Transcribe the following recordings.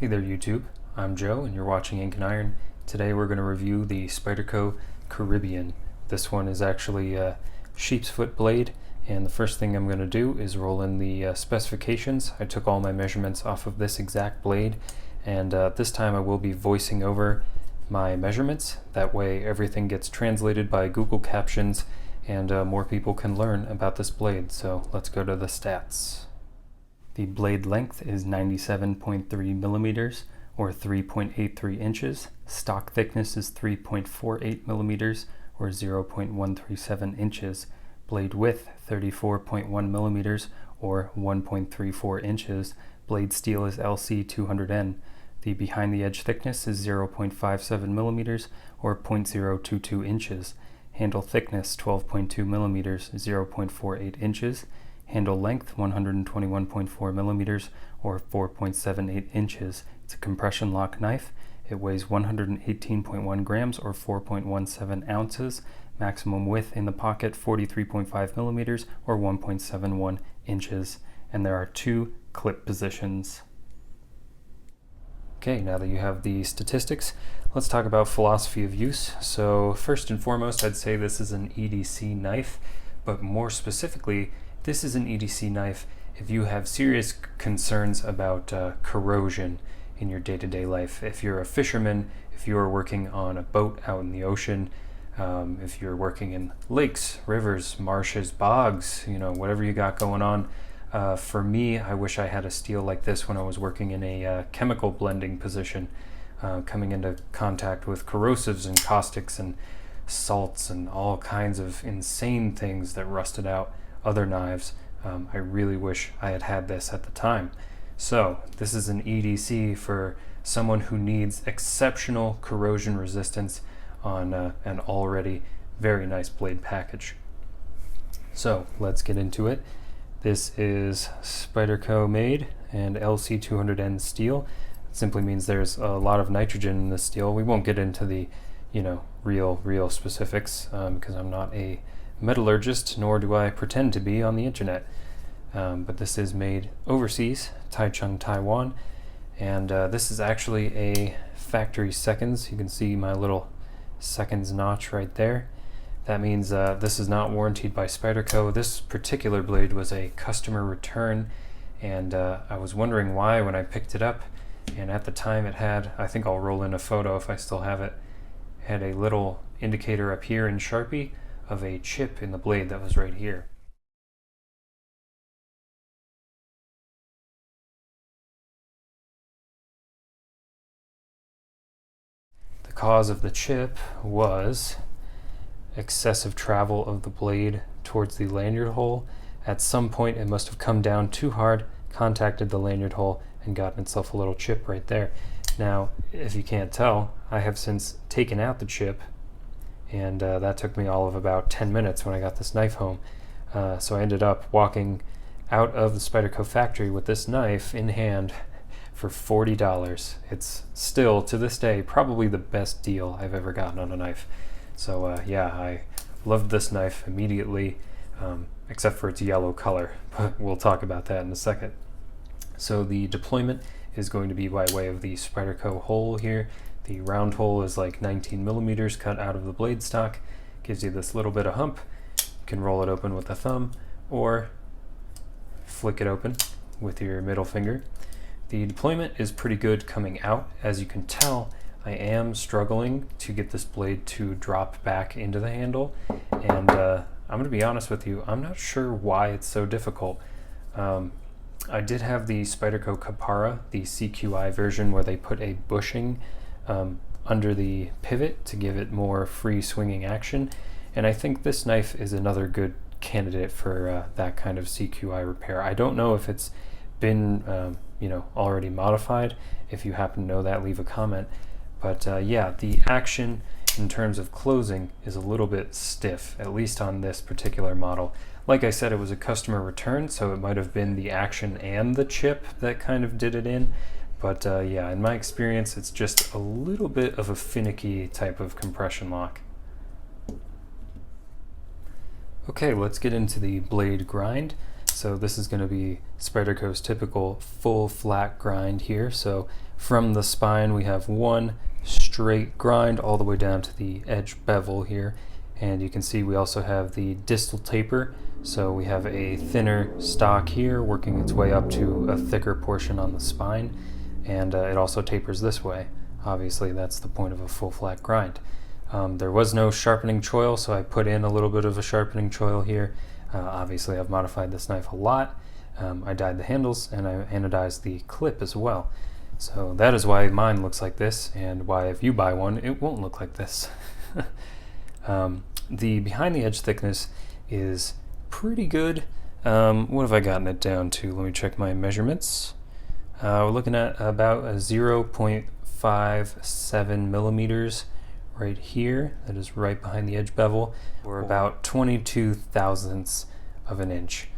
Hey there YouTube, I'm Joe and you're watching Ink&Iron. Today we're going to review the Spyderco Caribbean. This one is actually a sheepsfoot blade, and the first thing I'm going to do is roll in the specifications. I took all my measurements off of this exact blade, and this time I will be voicing over my measurements. That way everything gets translated by Google Captions and more people can learn about this blade. So let's go to the stats. The blade length is 97.3 millimeters or 3.83 inches. Stock thickness is 3.48 millimeters or 0.137 inches. Blade width 34.1 millimeters or 1.34 inches. Blade steel is LC200N. The behind the edge thickness is 0.57 millimeters or 0.022 inches. Handle thickness 12.2 millimeters, 0.48 inches. Handle length 121.4 millimeters or 4.78 inches. It's a compression lock knife. It weighs 118.1 grams or 4.17 ounces. Maximum width in the pocket 43.5 millimeters or 1.71 inches. And there are 2 clip positions. Okay, now that you have the statistics, let's talk about philosophy of use. So first and foremost, I'd say this is an EDC knife, but more specifically, this is an EDC knife if you have serious concerns about corrosion in your day-to-day life. If you're a fisherman, if you are working on a boat out in the ocean, if you're working in lakes, rivers, marshes, bogs, you know, whatever you got going on. For me, I wish I had a steel like this when I was working in a chemical blending position, coming into contact with corrosives and caustics and salts and all kinds of insane things that rusted out other knives. I really wish I had had this at the time. So this is an EDC for someone who needs exceptional corrosion resistance on an already very nice blade package. So let's get into it. This is Spyderco made and LC200N steel. It simply means there's a lot of nitrogen in the steel. We won't get into the, real specifics because I'm not a metallurgist, nor do I pretend to be on the internet. But this is made overseas, Taichung, Taiwan, and this is actually a factory seconds. You can see my little seconds notch right there. That means this is not warranted by Spyderco. This particular blade was a customer return, and I was wondering why when I picked it up, and at the time it had, I think I'll roll in a photo if I still have it, had a little indicator up here in Sharpie of a chip in the blade that was right here. The cause of the chip was excessive travel of the blade towards the lanyard hole. At some point it must have come down too hard, contacted the lanyard hole, and gotten itself a little chip right there. Now, if you can't tell, I have since taken out the chip, and that took me all of about 10 minutes when I got this knife home. So I ended up walking out of the Spyderco factory with this knife in hand for $40. It's still, to this day, probably the best deal I've ever gotten on a knife. So yeah, I loved this knife immediately, except for its yellow color, but we'll talk about that in a second. So the deployment is going to be by way of the Spyderco hole here. The round hole is like 19 millimeters cut out of the blade stock, gives you this little bit of hump. You can roll it open with a thumb or flick it open with your middle finger. The deployment is pretty good coming out. As you can tell, I am struggling to get this blade to drop back into the handle, and I'm going to be honest with you, I'm not sure why it's so difficult. I did have the Spyderco Capara, the CQI version, where they put a bushing under the pivot to give it more free swinging action, and I think this knife is another good candidate for that kind of CQI repair. I don't know if it's been already modified. If you happen to know that, leave a comment. But yeah, the action in terms of closing is a little bit stiff, at least on this particular model. Like I said, it was a customer return, so it might have been the action and the chip that kind of did it in. But yeah, in my experience, it's just a little bit of a finicky type of compression lock. Okay, let's get into the blade grind. So this is going to be Spyderco's typical full flat grind here. So from the spine we have one straight grind all the way down to the edge bevel here, and you can see we also have the distal taper. So we have a thinner stock here working its way up to a thicker portion on the spine, and it also tapers this way. Obviously that's the point of a full flat grind. There was no sharpening choil, so I put in a little bit of a sharpening choil here. Obviously I've modified this knife a lot. I dyed the handles and I anodized the clip as well. So that is why mine looks like this, and why if you buy one it won't look like this. The behind the edge thickness is pretty good. What have I gotten it down to? Let me check my measurements. We're looking at about a 0.57 millimeters right here. That is right behind the edge bevel, or about 22 thousandths of an inch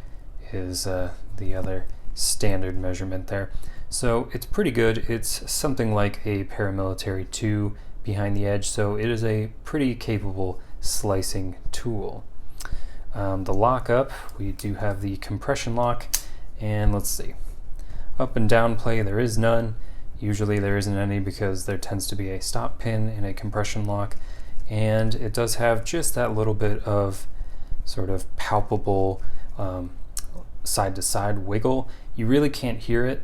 is the other standard measurement there. So it's pretty good. It's something like a paramilitary 2 behind the edge, so it is a pretty capable slicing tool. The lockup, we do have the compression lock, and let's see. Up and down play, there is none. Usually there isn't any because there tends to be a stop pin in a compression lock, and it does have just that little bit of sort of palpable side to side wiggle. You really can't hear it.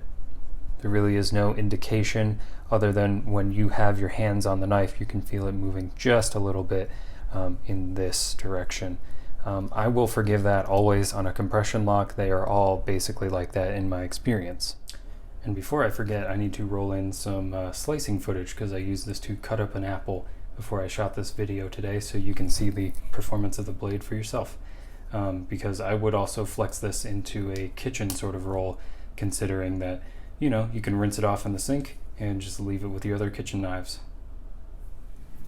There really is no indication other than when you have your hands on the knife, you can feel it moving just a little bit in this direction. I will forgive that always on a compression lock. They are all basically like that in my experience. And before I forget, I need to roll in some slicing footage because I used this to cut up an apple before I shot this video today, so you can see the performance of the blade for yourself. Because I would also flex this into a kitchen sort of roll, considering that, you know, you can rinse it off in the sink and just leave it with your other kitchen knives.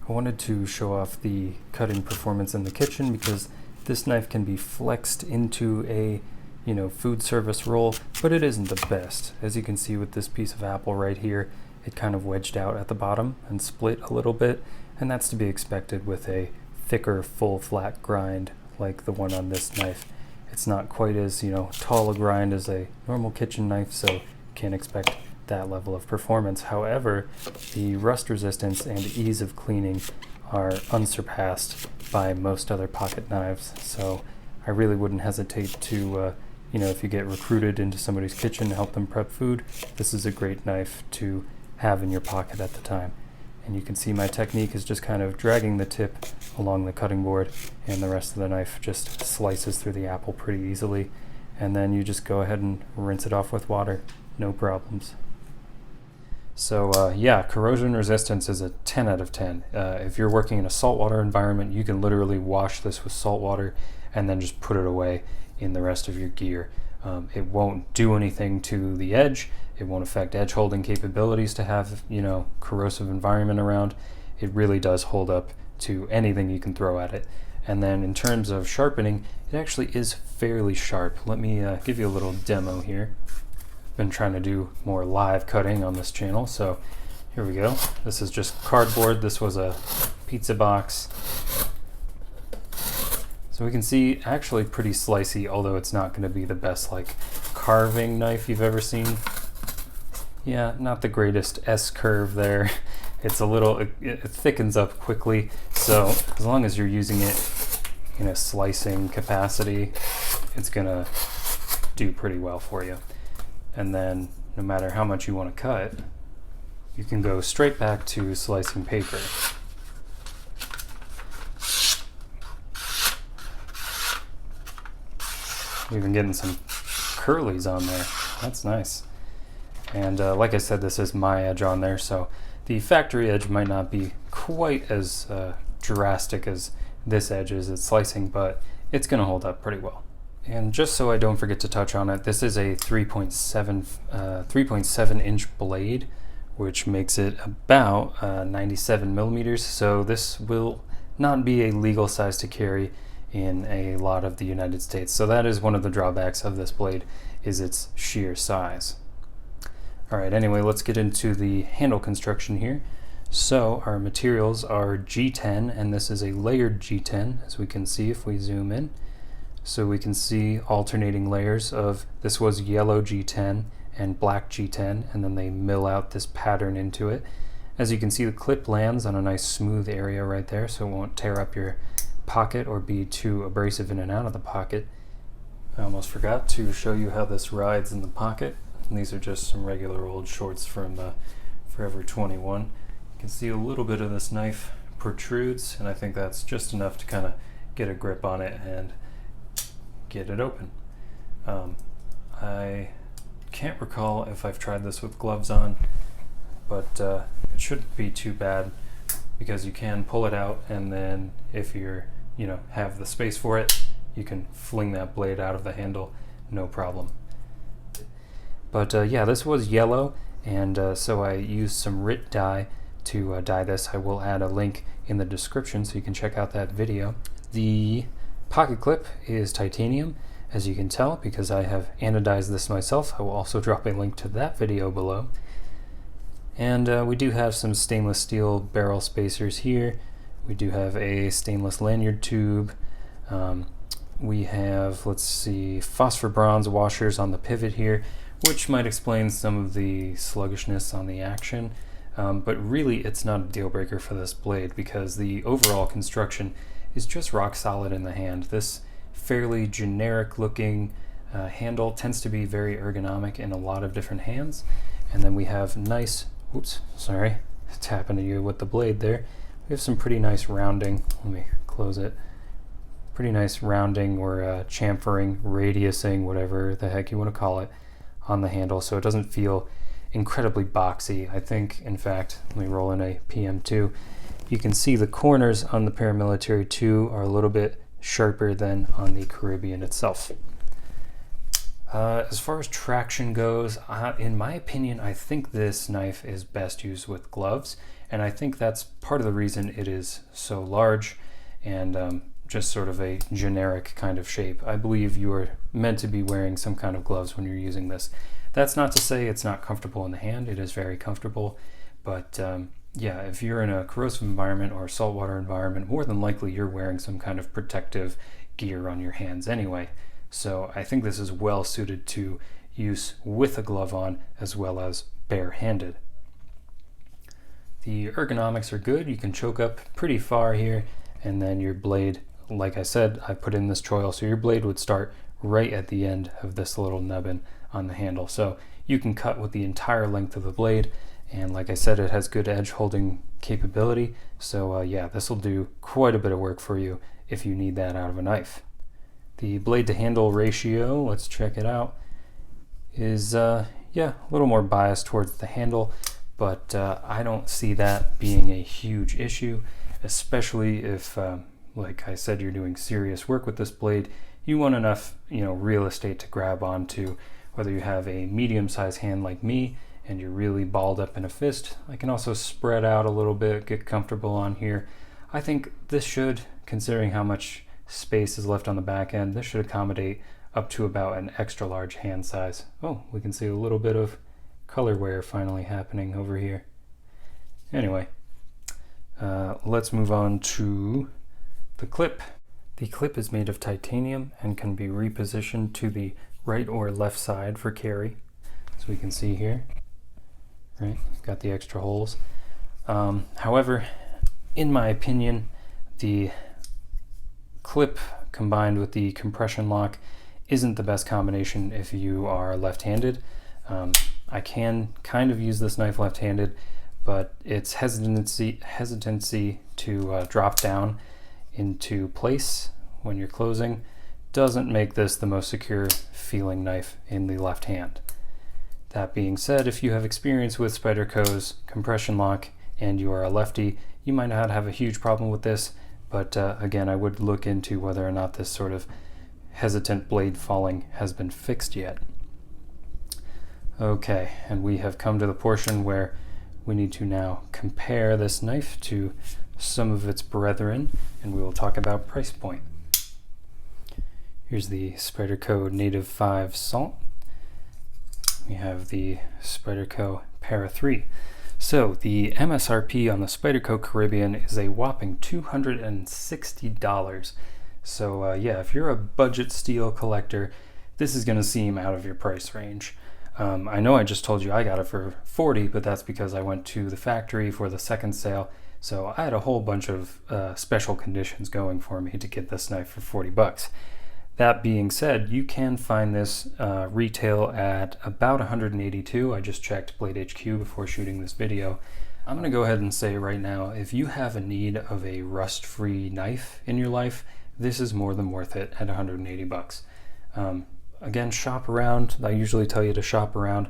I wanted to show off the cutting performance in the kitchen because this knife can be flexed into a, you know, food service roll, but it isn't the best. As you can see with this piece of apple right here, it kind of wedged out at the bottom and split a little bit, and that's to be expected with a thicker full flat grind like the one on this knife. It's not quite as, you know, tall a grind as a normal kitchen knife, so can't expect that level of performance. However, the rust resistance and ease of cleaning are unsurpassed by most other pocket knives, so I really wouldn't hesitate to, you know, if you get recruited into somebody's kitchen to help them prep food, this is a great knife to have in your pocket at the time. And you can see my technique is just kind of dragging the tip along the cutting board, and the rest of the knife just slices through the apple pretty easily, and then you just go ahead and rinse it off with water. No problems. So yeah, corrosion resistance is a 10 out of 10. If you're working in a saltwater environment, you can literally wash this with salt water and then just put it away in the rest of your gear. It won't do anything to the edge. It won't affect edge holding capabilities to have, you know, corrosive environment around. It really does hold up to anything you can throw at it. And then in terms of sharpening, it actually is fairly sharp. Let me give you a little demo here. Been trying to do more live cutting on this channel, so here we go. This is just cardboard. This was a pizza box. So we can see actually pretty slicey, although it's not going to be the best like carving knife you've ever seen. Yeah, not the greatest S curve there. It's a little, it thickens up quickly, so as long as you're using it in a slicing capacity, it's gonna do pretty well for you. And then no matter how much you want to cut, you can go straight back to slicing paper. We've been getting some curlies on there. That's nice. And like I said, this is my edge on there, so the factory edge might not be quite as drastic as this edge is at slicing, but it's going to hold up pretty well. And just so I don't forget to touch on it, this is a 3.7 inch blade, which makes it about 97 millimeters. So this will not be a legal size to carry in a lot of the United States. So that is one of the drawbacks of this blade, is its sheer size. All right, anyway, let's get into the handle construction here. So our materials are G10, and this is a layered G10, as we can see if we zoom in. So we can see alternating layers of, this was yellow G10 and black G10, and then they mill out this pattern into it. As you can see, the clip lands on a nice smooth area right there, so it won't tear up your pocket or be too abrasive in and out of the pocket. I almost forgot to show you how this rides in the pocket. And these are just some regular old shorts from Forever 21. You can see a little bit of this knife protrudes, and I think that's just enough to kind of get a grip on it and get it open. I can't recall if I've tried this with gloves on, but it shouldn't be too bad because you can pull it out, and then if you're, have the space for it, you can fling that blade out of the handle, no problem. But yeah, this was yellow, and so I used some RIT dye to dye this. I will add a link in the description so you can check out that video. The pocket clip is titanium, as you can tell, because I have anodized this myself. I will also drop a link to that video below. And we do have some stainless steel barrel spacers here. We do have a stainless lanyard tube. We have, let's see, phosphor bronze washers on the pivot here, which might explain some of the sluggishness on the action. But really, it's not a deal breaker for this blade because the overall construction is just rock solid in the hand. This fairly generic looking handle tends to be very ergonomic in a lot of different hands. And then we have nice, oops, sorry, tapping to you with the blade there. We have some pretty nice rounding. Let me close it. Pretty nice rounding or chamfering, radiusing, whatever the heck you want to call it, on the handle, so it doesn't feel incredibly boxy. I think, in fact, let me roll in a PM2. You can see the corners on the Paramilitary 2 are a little bit sharper than on the Caribbean itself. As far as traction goes, in my opinion, I think this knife is best used with gloves, and I think that's part of the reason it is so large and just sort of a generic kind of shape. I believe you are meant to be wearing some kind of gloves when you're using this. That's not to say it's not comfortable in the hand. It is very comfortable, but yeah, if you're in a corrosive environment or a saltwater environment, more than likely you're wearing some kind of protective gear on your hands anyway. So I think this is well suited to use with a glove on as well as barehanded. The ergonomics are good. You can choke up pretty far here, and then your blade, like I said, I put in this choil, so your blade would start right at the end of this little nubbin on the handle. So you can cut with the entire length of the blade, and like I said, it has good edge holding capability. So yeah, this will do quite a bit of work for you if you need that out of a knife. The blade to handle ratio, let's check it out, is yeah, a little more biased towards the handle, but I don't see that being a huge issue, especially if like I said, you're doing serious work with this blade. You want enough, real estate to grab onto, whether you have a medium-sized hand like me and you're really balled up in a fist. I can also spread out a little bit, get comfortable on here. I think this should, considering how much space is left on the back end, this should accommodate up to about an extra large hand size. Oh, we can see a little bit of color wear finally happening over here. Anyway, let's move on to the clip. The clip is made of titanium and can be repositioned to the right or left side for carry. So we can see here, right, got the extra holes. However, in my opinion, the clip combined with the compression lock isn't the best combination if you are left-handed. I can kind of use this knife left-handed, but its hesitancy to drop down into place when you're closing doesn't make this the most secure feeling knife in the left hand. That being said, if you have experience with Spyderco's compression lock and you are a lefty, you might not have a huge problem with this, but again, I would look into whether or not this sort of hesitant blade falling has been fixed yet. Okay, and we have come to the portion where we need to now compare this knife to some of its brethren, and we will talk about price point. Here's the Spyderco Native 5 Salt. We have the Spyderco Para 3. So the MSRP on the Spyderco Caribbean is a whopping $260. So yeah, if you're a budget steel collector, this is going to seem out of your price range. I know I just told you I got it for $40, but that's because I went to the factory for the second sale. So I had a whole bunch of special conditions going for me to get this knife for $40. That being said, you can find this retail at about $182. I just checked Blade HQ before shooting this video. I'm going to go ahead and say right now, if you have a need of a rust-free knife in your life, this is more than worth it at $180. Again, shop around. I usually tell you to shop around,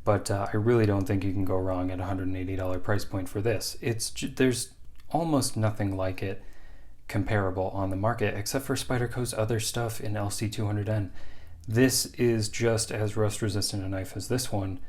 but I really don't think you can go wrong at $180 price point for this. There's almost nothing like it comparable on the market except for Spyderco's other stuff in LC200N. This is just as rust resistant a knife as this one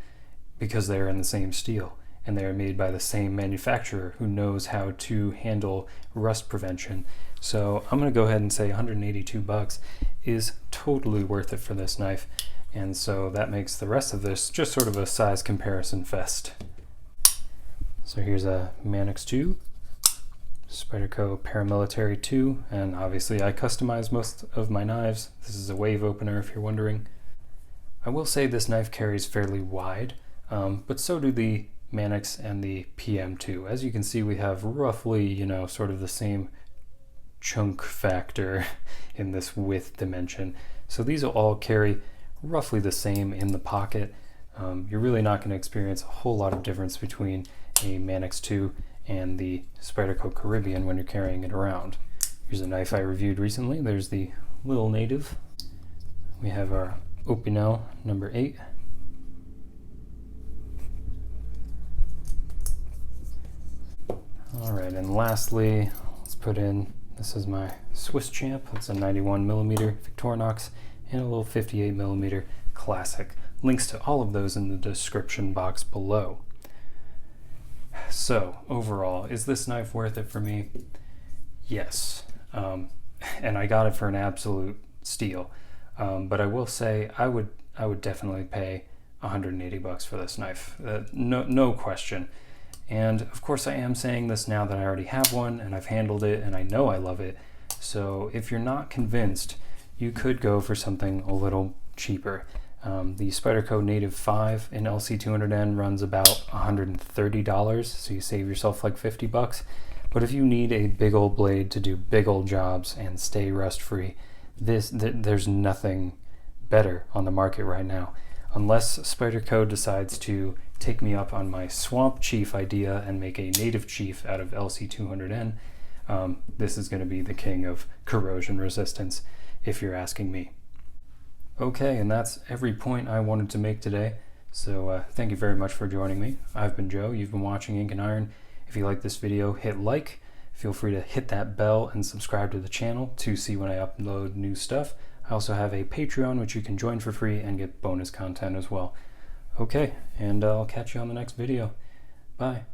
because they're in the same steel and they are made by the same manufacturer who knows how to handle rust prevention. So I'm going to go ahead and say $182 is totally worth it for this knife, and so that makes the rest of this just sort of a size comparison fest. So here's a Manix 2, Spyderco Paramilitary 2, and obviously I customize most of my knives. This is a wave opener if you're wondering. I will say this knife carries fairly wide, but so do the Manix and the PM2. As you can see, we have roughly, you know, sort of the same chunk factor in this width dimension. So these will all carry roughly the same in the pocket. You're really not going to experience a whole lot of difference between a Manix 2 and the Spyderco Caribbean when you're carrying it around. Here's a knife I reviewed recently. There's the Little Native. We have our Opinel number 8. Alright, and lastly, let's put in, this is my Swiss Champ. It's a 91mm Victorinox and a little 58mm Classic. Links to all of those in the description box below. So, overall, is this knife worth it for me? Yes. And I got it for an absolute steal. But I will say, I would definitely pay $180 for this knife. No question. And of course I am saying this now that I already have one and I've handled it and I know I love it. So if you're not convinced, you could go for something a little cheaper. The Spyderco Native 5 in LC200N runs about $130, so you save yourself like $50. But if you need a big old blade to do big old jobs and stay rust free, there's nothing better on the market right now. Unless Spyderco decides to take me up on my Swamp Chief idea and make a Native Chief out of LC200N, this is going to be the king of corrosion resistance, if you're asking me. Okay, and that's every point I wanted to make today. So thank you very much for joining me. I've been Joe. You've been watching Ink&Iron. If you like this video, hit like. Feel free to hit that bell and subscribe to the channel to see when I upload new stuff. I also have a Patreon which you can join for free and get bonus content as well. Okay, and I'll catch you on the next video. Bye.